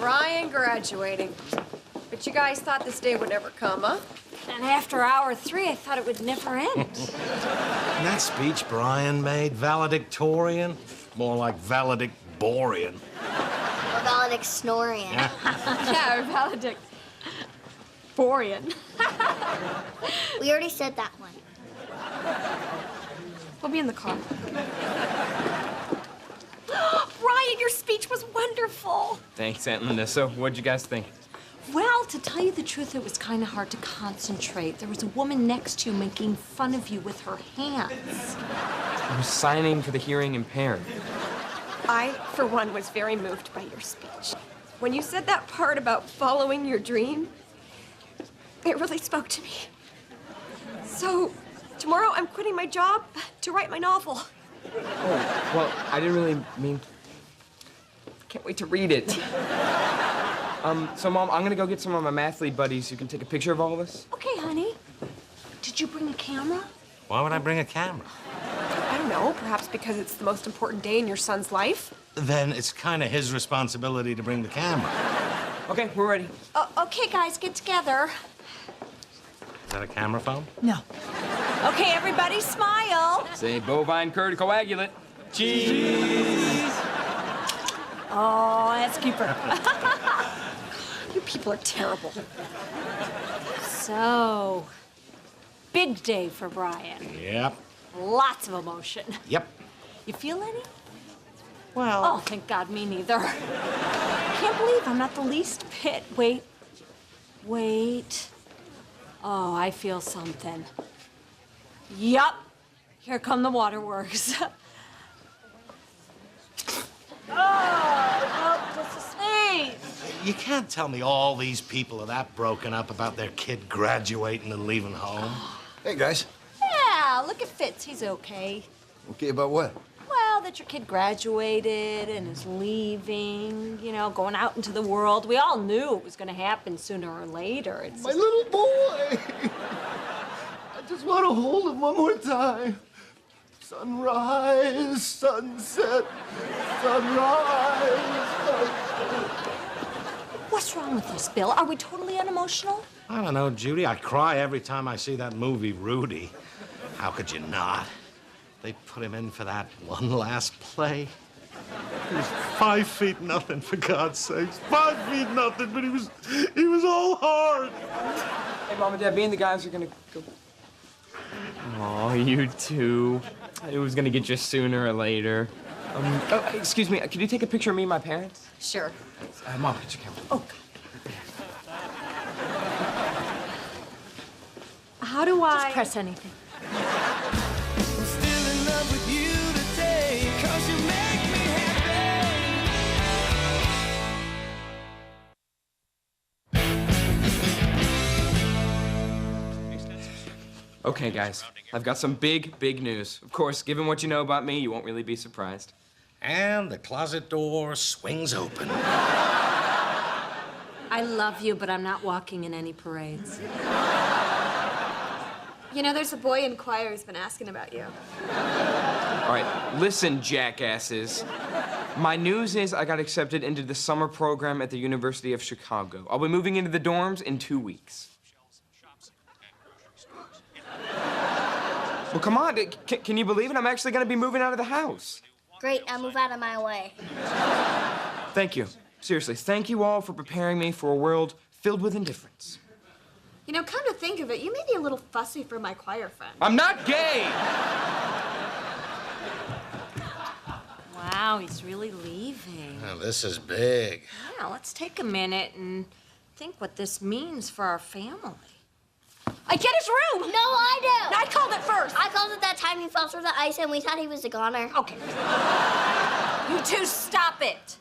Brian graduating. But you guys thought this day would never come, huh? And after hour 3, I thought it would never end. And that speech Brian made, valedictorian, more like valedictorian. Or valedictorian. Yeah, or valedictorian. We already said that one. We'll be in the car. Brian, your speech was wonderful. Thanks, Aunt Linda. So, what'd you guys think? Well, to tell you the truth, it was kind of hard to concentrate. There was a woman next to you making fun of you with her hands. I was signing for the hearing impaired. I, for one, was very moved by your speech. When you said that part about following your dream, it really spoke to me. So, tomorrow I'm quitting my job to write my novel. Oh, well, I didn't really mean... Can't wait to read it. So, Mom, I'm gonna go get some of my mathlete buddies who can take a picture of all of us. Okay, honey. Did you bring a camera? Why would I bring a camera? I don't know, perhaps because it's the most important day in your son's life. Then it's kind of his responsibility to bring the camera. Okay, we're ready. Okay, guys, get together. Is that a camera phone? No. Okay, everybody smile. Say bovine curd coagulate. Cheese! Oh, that's keeper. You people are terrible. So, big day for Brian. Yep. Lots of emotion. Yep. You feel any? Well... Oh, thank God, me neither. Can't believe I'm not the least bit. Wait. Oh, I feel something. Yup. Here come the waterworks. Oh, just a sneeze. You can't tell me all these people are that broken up about their kid graduating and leaving home. Hey, guys. Yeah, look at Fitz. He's okay. Okay about what? Well, that your kid graduated and is leaving, you know, going out into the world. We all knew it was going to happen sooner or later. It's My little boy! I just want to hold him one more time. Sunrise, sunset, sunrise, sunset. What's wrong with us, Bill? Are we totally unemotional? I don't know, Judy. I cry every time I see that movie, Rudy. How could you not? They put him in for that one last play. He was 5 feet nothing, for God's sakes. 5 feet nothing, but he was all hard. Hey, Mom and Dad, me and the guys are gonna go... Oh, you two. It was gonna get you sooner or later. Oh, excuse me, could you take a picture of me and my parents? Sure. Mom, get your camera. Oh, God. How do I... Just press anything. I'm still in love with you today, 'cause you make me happy. Okay, guys, I've got some big news. Of course, given what you know about me, you won't really be surprised. And the closet door swings open. I love you, but I'm not walking in any parades. You know, there's a boy in choir who's been asking about you. All right, listen, jackasses. My news is I got accepted into the summer program at the University of Chicago. I'll be moving into the dorms in 2 weeks. Well, come on, can you believe it? I'm actually gonna be moving out of the house. Great, now move out of my way. Thank you. Seriously, thank you all for preparing me for a world filled with indifference. You know, come to think of it, you may be a little fussy for my choir friend. I'm not gay! Wow, he's really leaving. Now, this is big. Yeah, let's take a minute and think what this means for our family. I get his room! No, I do! I called it first! I called it that time he fell through the ice and we thought he was a goner. Okay. You two stop it!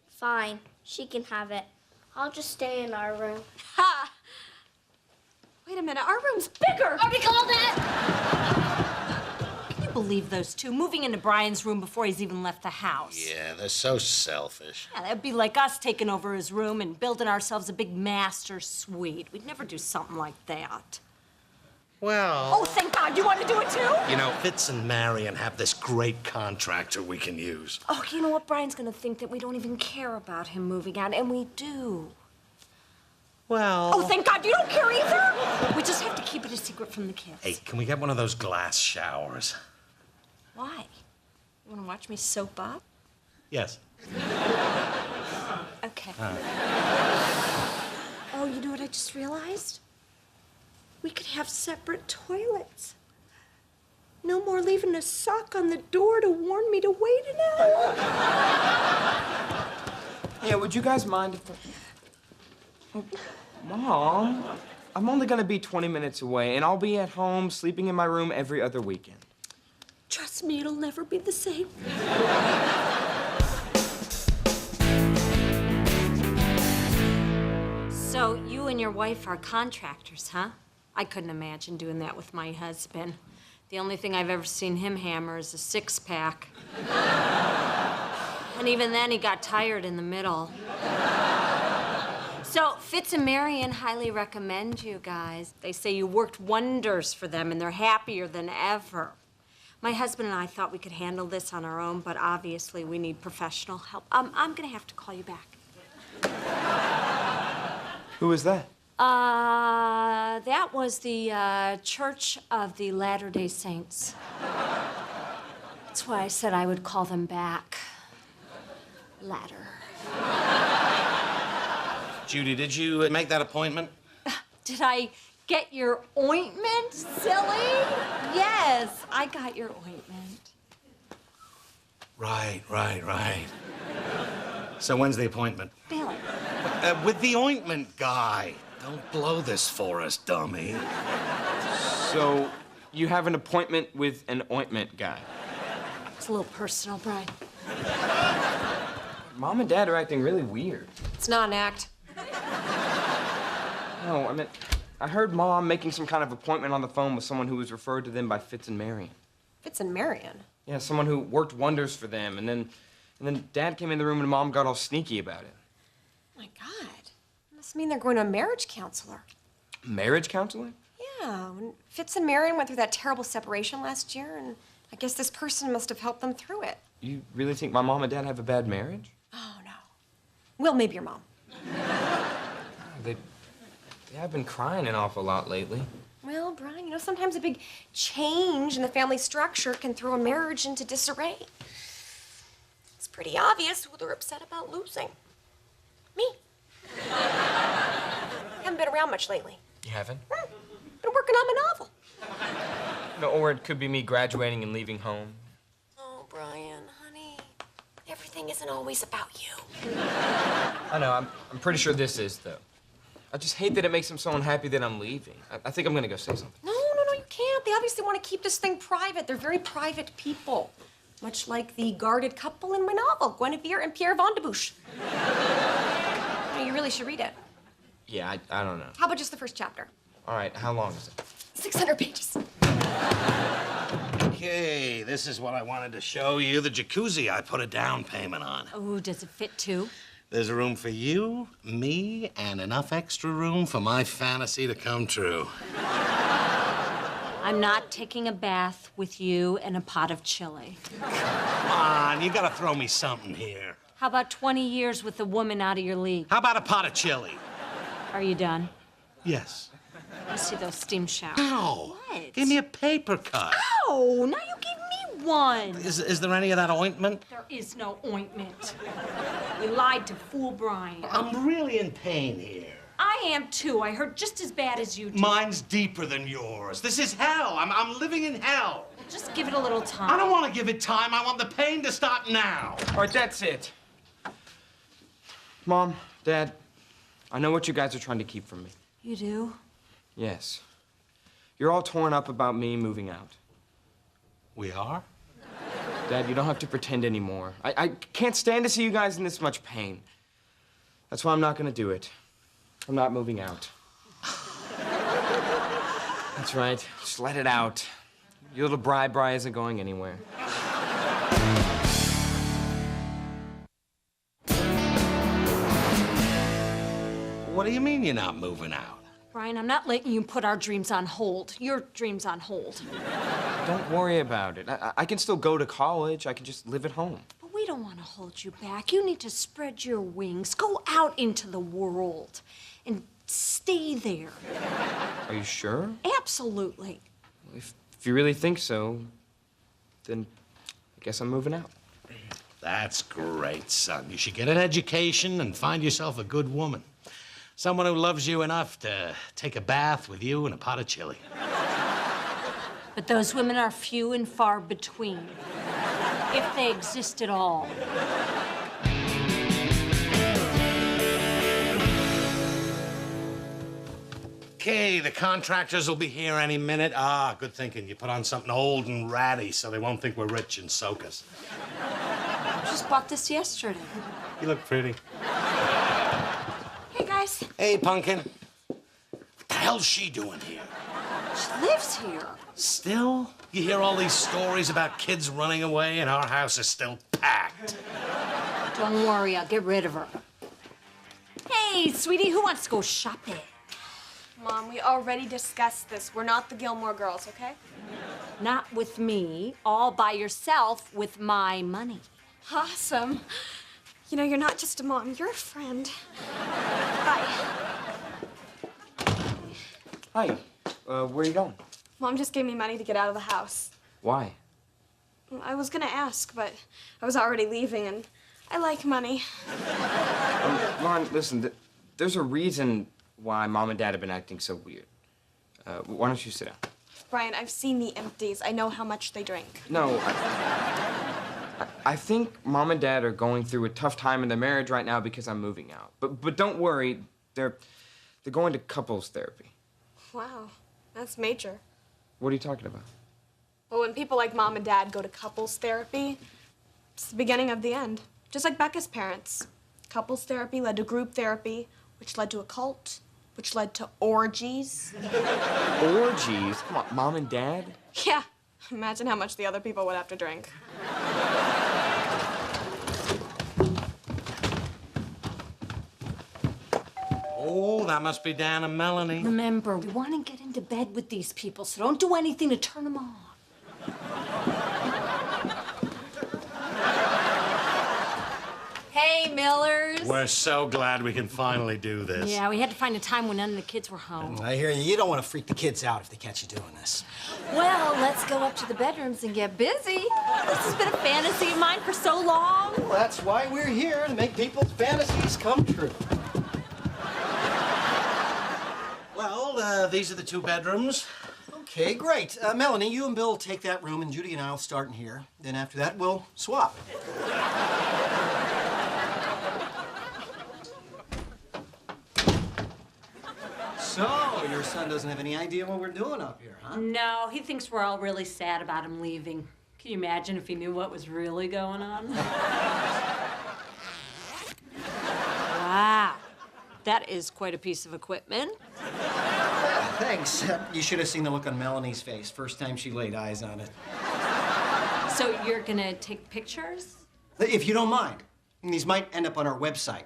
Fine, she can have it. I'll just stay in our room. Ha! Wait a minute, our room's bigger! Already called it! Can you believe those two moving into Brian's room before he's even left the house? Yeah, they're so selfish. Yeah, that'd be like us taking over his room and building ourselves a big master suite. We'd never do something like that. Well, Oh, thank God, you want to do it too? you know, Fitz and Marion have this great contractor we can use. Oh, you know what? Brian's gonna think that we don't even care about him moving out, and we do. Well... Oh, thank God, you don't care either? We just have to keep it a secret from the kids. Hey, can we get one of those glass showers? Why? You wanna watch me soap up? Yes. Okay. Oh, you know what I just realized? We could have separate toilets. No more leaving a sock on the door to warn me to wait an hour. Yeah, would you guys mind if... Oh, Mom, I'm only gonna be 20 minutes away, and I'll be at home sleeping in my room every other weekend. Trust me, it'll never be the same. So, you and your wife are contractors, huh? I couldn't imagine doing that with my husband. The only thing I've ever seen him hammer is a six-pack. And even then, he got tired in the middle. So, Fitz and Marion highly recommend you guys. They say you worked wonders for them, and they're happier than ever. My husband and I thought we could handle this on our own, but obviously we need professional help. I'm gonna have to call you back. Who is that? That was the Church of the Latter-day Saints. That's why I said I would call them back. Latter. Judy, did you make that appointment? Did I get your ointment, silly? Yes, I got your ointment. Right. So when's the appointment? Billy. With the ointment guy. Don't blow this for us, dummy. So, you have an appointment with an ointment guy. It's a little personal, Brian. Mom and Dad are acting really weird. It's not an act. No, I mean, I heard Mom making some kind of appointment on the phone with someone who was referred to them by Fitz and Marion. Fitz and Marion. Yeah, someone who worked wonders for them, and then Dad came in the room and Mom got all sneaky about it. Oh my God. Must mean they're going to a marriage counselor. Marriage counseling? Yeah, when Fitz and Marion went through that terrible separation last year, and I guess this person must have helped them through it. You really think my mom and dad have a bad marriage? Oh, no. Well, maybe your mom. They have been crying an awful lot lately. Well, Brian, you know, sometimes a big change in the family structure can throw a marriage into disarray. It's pretty obvious who they're upset about losing. Me. Haven't been around much lately. You haven't? Been working on my novel. No, or it could be me graduating and leaving home. Oh, Brian, honey, everything isn't always about you. I know, I'm pretty sure this is, though. I just hate that it makes them so unhappy that I'm leaving. I think I'm gonna go say something. No, you can't. They obviously want to keep this thing private. They're very private people. Much like the guarded couple in my novel, Guinevere and Pierre Vondebush. You really should read it. Yeah, I don't know. How about just the first chapter? All right, how long is it? 600 pages. Okay, this is what I wanted to show you. The jacuzzi I put a down payment on. Oh, does it fit too? There's a room for you, me, and enough extra room for my fantasy to come true. I'm not taking a bath with you in a pot of chili. Come on, you gotta throw me something here. How about 20 years with a woman out of your league? How about a pot of chili? Are you done? Yes. Let's see those steam showers. Ow! What? Give me a paper cut. Oh, now you gave me one. Is there any of that ointment? There is no ointment. You lied to fool Brian. I'm really in pain here. I am too. I hurt just as bad as you do. Mine's deeper than yours. This is hell. I'm living in hell. Just give it a little time. I don't want to give it time. I want the pain to stop now. All right, that's it. Mom, Dad, I know what you guys are trying to keep from me. You do? Yes. You're all torn up about me moving out. We are? Dad, you don't have to pretend anymore. I can't stand to see you guys in this much pain. That's why I'm not gonna do it. I'm not moving out. That's right. Just let it out. Your little Bri isn't going anywhere. What do you mean you're not moving out? Brian, I'm not letting you put our dreams on hold. Your dreams on hold. Don't worry about it. I can still go to college. I can just live at home. But we don't want to hold you back. You need to spread your wings. Go out into the world and stay there. Are you sure? Absolutely. If you really think so, then I guess I'm moving out. That's great, son. You should get an education and find yourself a good woman. Someone who loves you enough to take a bath with you in a pot of chili. But those women are few and far between, if they exist at all. Okay, the contractors will be here any minute. Ah, good thinking. You put on something old and ratty so they won't think we're rich and soak us. Just bought this yesterday. You look pretty. Hey, guys. Hey, Pumpkin. What the hell's she doing here? She lives here. Still? You hear all these stories about kids running away and our house is still packed. Don't worry, I'll get rid of her. Hey, sweetie, who wants to go shopping? Mom, we already discussed this. We're not the Gilmore Girls, okay? Not with me, all by yourself with my money. Awesome. You know, you're not just a mom, you're a friend. Bye. Hi. Where are you going? Mom just gave me money to get out of the house. Why? I was gonna ask, but I was already leaving, and I like money. Lauren, listen, there's a reason why Mom and Dad have been acting so weird. Why don't you sit down? Brian, I've seen the empties. I know how much they drink. No, I think Mom and Dad are going through a tough time in their marriage right now because I'm moving out. But don't worry, they're going to couples therapy. Wow, that's major. What are you talking about? Well, when people like Mom and Dad go to couples therapy, it's the beginning of the end. Just like Becca's parents. Couples therapy led to group therapy, which led to a cult, which led to orgies. Orgies? Come on, Mom and Dad? Yeah, imagine how much the other people would have to drink. Oh, that must be Dan and Melanie. Remember, we want to get into bed with these people, so don't do anything to turn them on. Hey, Millers. We're so glad we can finally do this. Yeah, we had to find a time when none of the kids were home. I hear you. You don't want to freak the kids out if they catch you doing this. Well, let's go up to the bedrooms and get busy. This has been a fantasy of mine for so long. Well, that's why we're here, to make people's fantasies come true. Well, these are the two bedrooms. Okay, great. Melanie, you and Bill take that room, and Judy and I'll start in here. Then after that, we'll swap. So, your son doesn't have any idea what we're doing up here, huh? No, he thinks we're all really sad about him leaving. Can you imagine if he knew what was really going on? Wow. That is quite a piece of equipment. Thanks. You should have seen the look on Melanie's face first time she laid eyes on it. So you're gonna take pictures? If you don't mind. These might end up on our website.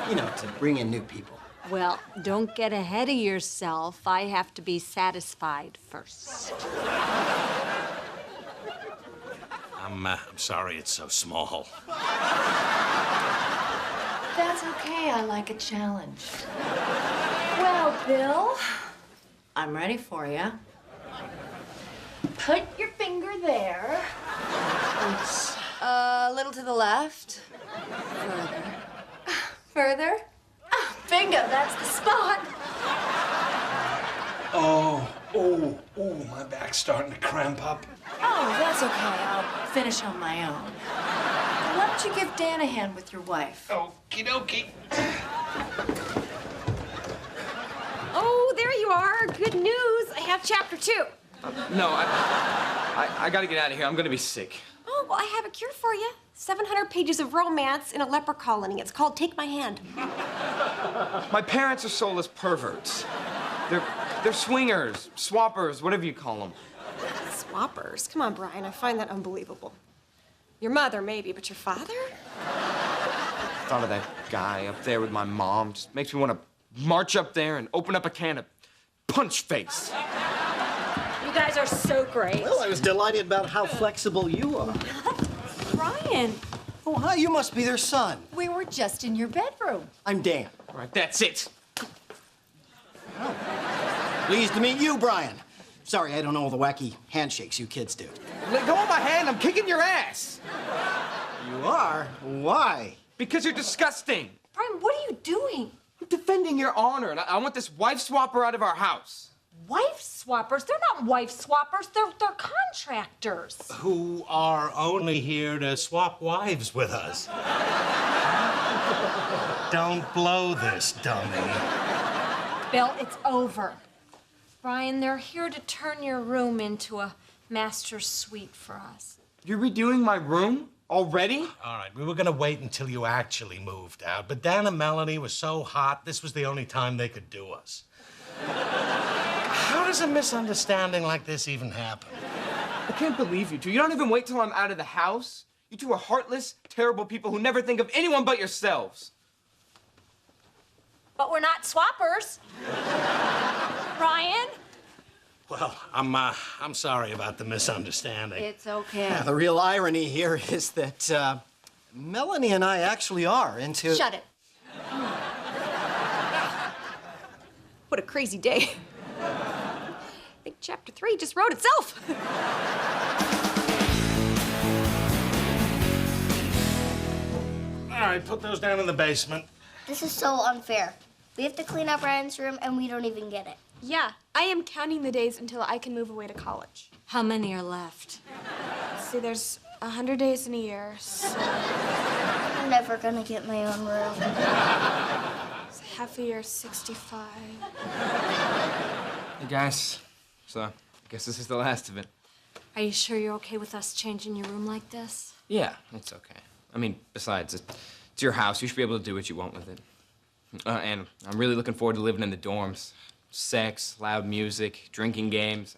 You know, to bring in new people. Well, don't get ahead of yourself. I have to be satisfied first. I'm sorry it's so small. That's okay. I like a challenge. Well, Bill, I'm ready for you. Put your finger there. A little to the left. Further. Further. Oh, bingo, that's the spot. Oh, my back's starting to cramp up. Oh, that's okay. I'll finish on my own. Why don't you give Dan a hand with your wife? Okie dokie. Oh, there you are. Good news. I have chapter 2. No, I gotta get out of here. I'm gonna be sick. Oh, well, I have a cure for you. 700 pages of romance in a leper colony. It's called Take My Hand. My parents are soulless perverts. They're swingers, swappers, whatever you call them. Swappers? Come on, Brian. I find that unbelievable. Your mother, maybe, but your father? Thought of that guy up there with my mom just makes me want to march up there and open up a can of punch face. You guys are so great. Well, I was delighted about how flexible you are. Brian, Oh, hi, you must be their son. We were just in your bedroom. I'm Dan. All right, that's it. Pleased to meet you, Brian. Sorry, I don't know all the wacky handshakes you kids do. Let go of my hand. I'm kicking your ass. You are? Why? Because you're disgusting. Brian, what are you doing? I'm defending your honor, and I want this wife swapper out of our house. Wife swappers? They're not wife swappers. They're contractors. Who are only here to swap wives with us. Don't blow this, dummy. Bill, it's over. Brian, they're here to turn your room into a master suite for us. You're redoing my room already? All right, we were gonna wait until you actually moved out, but Dan and Melanie were so hot, this was the only time they could do us. How does a misunderstanding like this even happen? I can't believe you two. You don't even wait till I'm out of the house. You two are heartless, terrible people who never think of anyone but yourselves. But we're not swappers. Brian? Well, I'm sorry about the misunderstanding. It's okay. Yeah, the real irony here is that Melanie and I actually are into... Shut it. What a crazy day. I think chapter 3 just wrote itself. All right, put those down in the basement. This is so unfair. We have to clean up Ryan's room and we don't even get it. Yeah, I am counting the days until I can move away to college. How many are left? See, there's 100 days in a year, so I'm never gonna get my own room. it's half a year, 65. Hey, guys. So, I guess this is the last of it. Are you sure you're okay with us changing your room like this? Yeah, it's okay. I mean, besides, it's your house. You should be able to do what you want with it. And I'm really looking forward to living in the dorms. Sex, loud music, drinking games.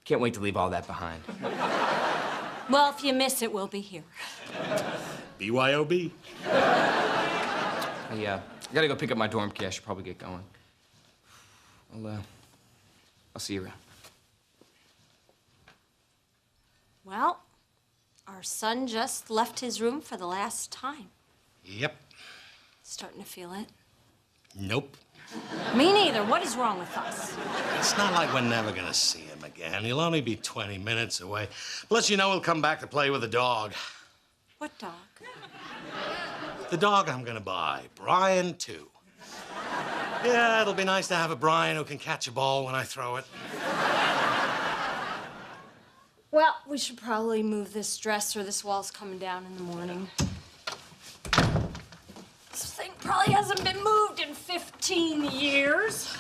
Can't wait to leave all that behind. Well, if you miss it, we'll be here. BYOB. I gotta go pick up my dorm key. I should probably get going. I'll see you around. Well, our son just left his room for the last time. Yep. Starting to feel it. Nope. Me neither. What is wrong with us? It's not like we're never gonna see him again. He'll only be 20 minutes away. Plus, you know he'll come back to play with the dog. What dog? The dog I'm gonna buy. Brian, too. Yeah, it'll be nice to have a Brian who can catch a ball when I throw it. Well, we should probably move this dresser. This wall's coming down in the morning. This thing probably hasn't been moved in 15 years.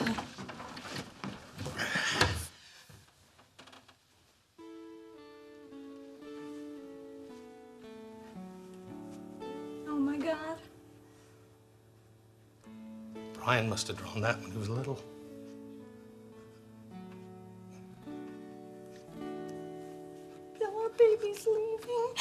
Oh, my God. Brian must have drawn that when he was little. Bill, our baby's leaving.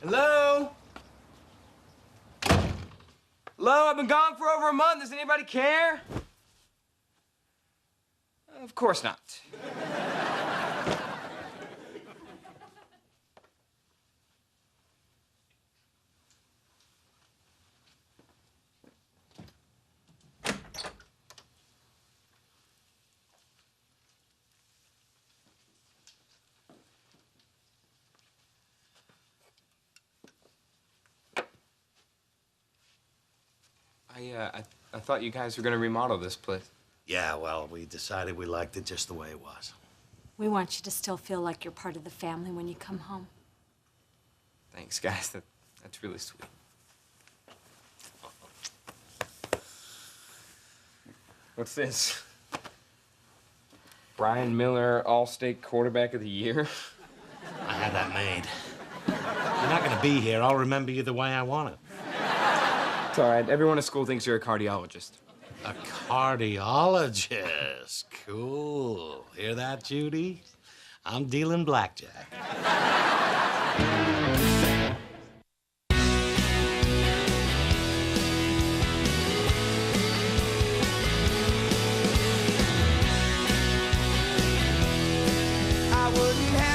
Hello? Hello, I've been gone for over a month. Does anybody care? Of course not. I thought you guys were gonna remodel this place. Yeah, well, we decided we liked it just the way it was. We want you to still feel like you're part of the family when you come home. Thanks, guys. That's really sweet. What's this? Brian Miller, All-State Quarterback of the Year? I had that made. You're not gonna be here. I'll remember you the way I want it. It's all right. Everyone at school thinks you're a cardiologist. A cardiologist. Cool. Hear that, Judy? I'm dealing blackjack. I wouldn't have